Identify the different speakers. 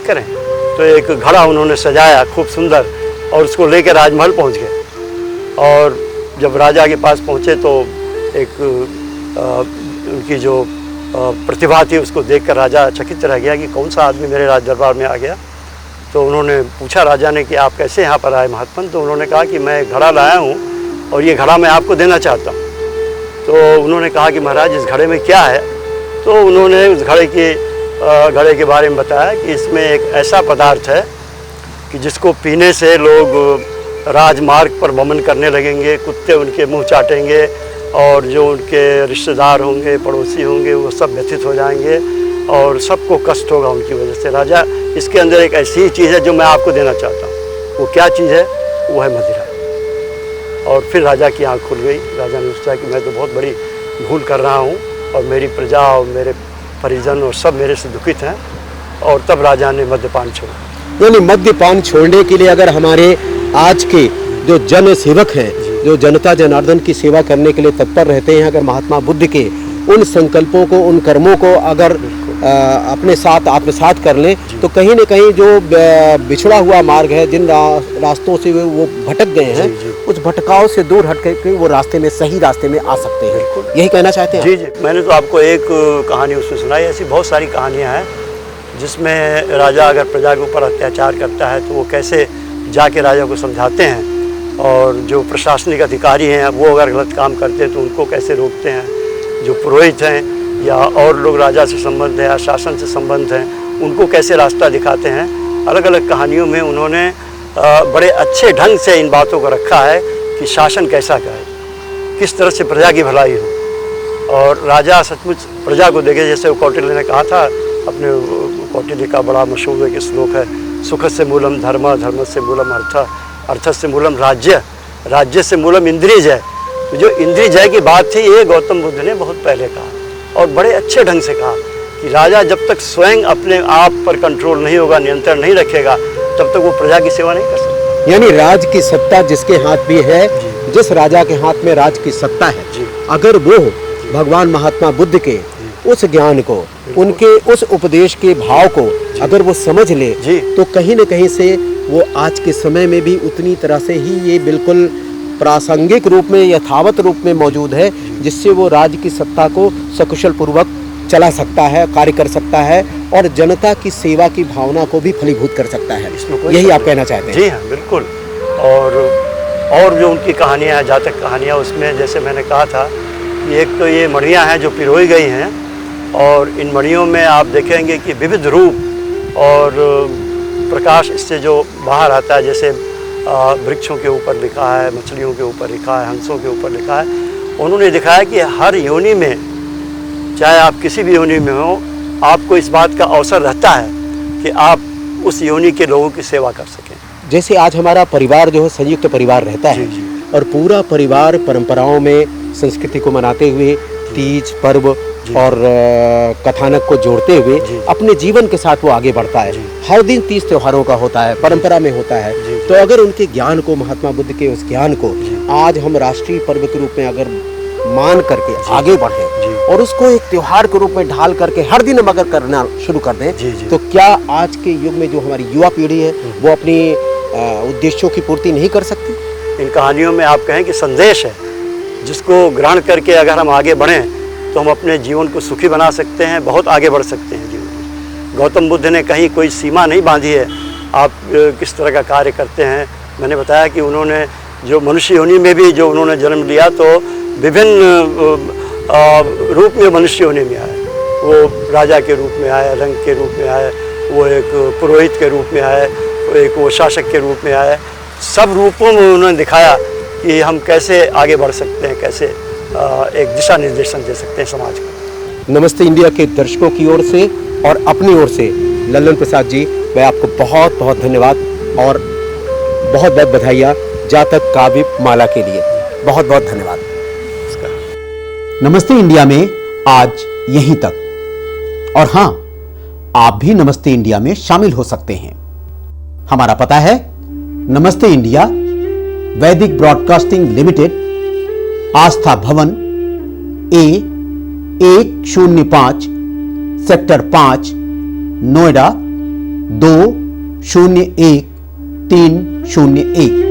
Speaker 1: करें। तो एक घड़ा उन्होंने सजाया खूब सुंदर और उसको लेकर राजमहल पहुंच गए। और जब राजा के पास पहुंचे तो एक उनकी जो प्रतिभा थी उसको देखकर राजा चकित रह गया कि कौन सा आदमी मेरे राज दरबार में आ गया। तो उन्होंने पूछा राजा ने कि आप कैसे यहाँ पर आए महात्मन। तो उन्होंने कहा कि मैं घड़ा लाया हूँ और ये घड़ा मैं आपको देना चाहता हूँ। तो उन्होंने कहा कि महाराज इस घड़े में क्या है। तो उन्होंने उस घड़े के बारे में बताया कि इसमें एक ऐसा पदार्थ है कि जिसको पीने से लोग राजमार्ग पर वमन करने लगेंगे, कुत्ते उनके मुंह चाटेंगे और जो उनके रिश्तेदार होंगे, पड़ोसी होंगे, वो सब व्यथित हो जाएंगे और सबको कष्ट होगा उनकी वजह से। राजा, इसके अंदर एक ऐसी ही चीज़ है जो मैं आपको देना चाहता हूँ। वो क्या चीज़ है? वो है मदिरा। और फिर राजा की आँख खुल गई। राजा ने सोचा कि मैं तो बहुत बड़ी भूल कर रहा हूँ और मेरी प्रजा और मेरे परिजन और सब मेरे से दुखित हैं। और तब राजा ने मद्यपान छोड़ा।
Speaker 2: यानी मद्यपान छोड़ने के लिए अगर हमारे आज के जो जन सेवक हैं, जो जनता जनार्दन की सेवा करने के लिए तत्पर रहते हैं, अगर महात्मा बुद्ध के उन संकल्पों को, उन कर्मों को अगर अपने साथ आत्मसात कर लें तो कहीं न कहीं जो बिछड़ा हुआ मार्ग है, जिन रास्तों से वो भटक गए हैं, उस भटकाव से दूर हट के वो रास्ते में, सही रास्ते में आ सकते हैं। यही कहना चाहते हैं?
Speaker 1: जी जी, मैंने तो आपको एक कहानी उसमें सुनाई। ऐसी बहुत सारी कहानियाँ हैं जिसमें राजा अगर प्रजा के ऊपर अत्याचार करता है तो वो कैसे जाके राजा को समझाते हैं, और जो प्रशासनिक अधिकारी हैं वो अगर गलत काम करते हैं तो उनको कैसे रोकते हैं, जो पुरोहित हैं या और लोग राजा से संबंध है या शासन से संबंध हैं उनको कैसे रास्ता दिखाते हैं। अलग अलग कहानियों में उन्होंने बड़े अच्छे ढंग से इन बातों को रखा है कि शासन कैसा करे, किस तरह से प्रजा की भलाई हो। और राजा सचमुच प्रजा को देखे, जैसे कौटिल्य ने कहा था, अपने कौटिल्य का बड़ा मशहूर एक श्लोक है, सुख से मूलम धर्म, धर्म से मूलम अर्थ, अर्थ से मूलम राज्य, राज्य से मूलम इंद्रिय जय। तो जो इंद्रिय जय की बात थी ये गौतम बुद्ध ने बहुत पहले कहा और बड़े अच्छे ढंग से कहा कि राजा जब तक स्वयं अपने आप पर कंट्रोल नहीं होगा, नियंत्रण नहीं रखेगा, तब तक वो प्रजा की सेवा नहीं कर सकता।
Speaker 2: यानी राज की सत्ता जिसके हाथ में है, जिस राजा के हाथ में राज की सत्ता है, अगर वो भगवान महात्मा बुद्ध के उस ज्ञान को, उनके उस उपदेश के भाव को अगर वो समझ ले तो कहीं न कहीं से वो आज के समय में भी उतनी तरह से ही ये बिल्कुल प्रासंगिक रूप में, यथावत रूप में मौजूद है, जिससे वो राज्य की सत्ता को सकुशल पूर्वक चला सकता है, कार्य कर सकता है और जनता की सेवा की भावना को भी फलीभूत कर सकता है। यही आप कहना चाहते हैं?
Speaker 1: जी हाँ, बिल्कुल। और जो उनकी कहानियाँ, जातक कहानियाँ, उसमें जैसे मैंने कहा था कि एक तो ये मणियाँ हैं जो पिरोई गई हैं और इन मणियों में आप देखेंगे कि विविध रूप और प्रकाश इससे जो बाहर आता है, जैसे वृक्षों के ऊपर लिखा है, मछलियों के ऊपर लिखा है, हंसों के ऊपर लिखा है। उन्होंने दिखाया कि हर योनि में, चाहे आप किसी भी योनि में हो, आपको इस बात का अवसर रहता है कि आप उस योनि के लोगों की सेवा कर सकें।
Speaker 2: जैसे आज हमारा परिवार जो है संयुक्त परिवार रहता है और पूरा परिवार परंपराओं में संस्कृति को मनाते हुए तीज पर्व और कथानक को जोड़ते हुए अपने जीवन के साथ वो आगे बढ़ता है। हर दिन 30 त्योहारों का होता है, परंपरा में होता है। तो अगर उनके ज्ञान को, महात्मा बुद्ध के उस ज्ञान को आज हम राष्ट्रीय पर्व के रूप में अगर मान करके आगे बढ़े और उसको एक त्योहार के रूप में ढाल करके हर दिन हम अगर करना शुरू कर दें तो क्या आज के युग में जो हमारी युवा पीढ़ी है वो अपनी उद्देश्यों की पूर्ति नहीं कर सकती?
Speaker 1: इन कहानियों में आप कहें कि संदेश है जिसको ग्रहण करके अगर हम आगे बढ़ें तो हम अपने जीवन को सुखी बना सकते हैं, बहुत आगे बढ़ सकते हैं जीवन में। गौतम बुद्ध ने कहीं कोई सीमा नहीं बांधी है आप किस तरह का कार्य करते हैं। मैंने बताया कि उन्होंने जो मनुष्य योनि में भी जो उन्होंने जन्म लिया तो विभिन्न रूप में मनुष्य योनि में आए। वो राजा के रूप में आए, रंग के रूप में आए, वो एक पुरोहित के रूप में आए, एक वो शासक के रूप में आए। सब रूपों में उन्होंने दिखाया कि हम कैसे आगे बढ़ सकते हैं, कैसे एक दिशा निर्देशन दे सकते हैं समाज को।
Speaker 2: नमस्ते इंडिया के दर्शकों की ओर से और अपनी ओर से लल्लन प्रसाद जी, मैं आपको बहुत बहुत धन्यवाद और बहुत बहुत बधाइयाँ जातक काव्य माला के लिए। बहुत बहुत धन्यवाद। नमस्ते इंडिया में आज यहीं तक। और हाँ, आप भी नमस्ते इंडिया में शामिल हो सकते हैं। हमारा पता है नमस्ते इंडिया, वैदिक ब्रॉडकास्टिंग लिमिटेड, आस्था भवन, A105, सेक्टर 5, नोएडा 201 301।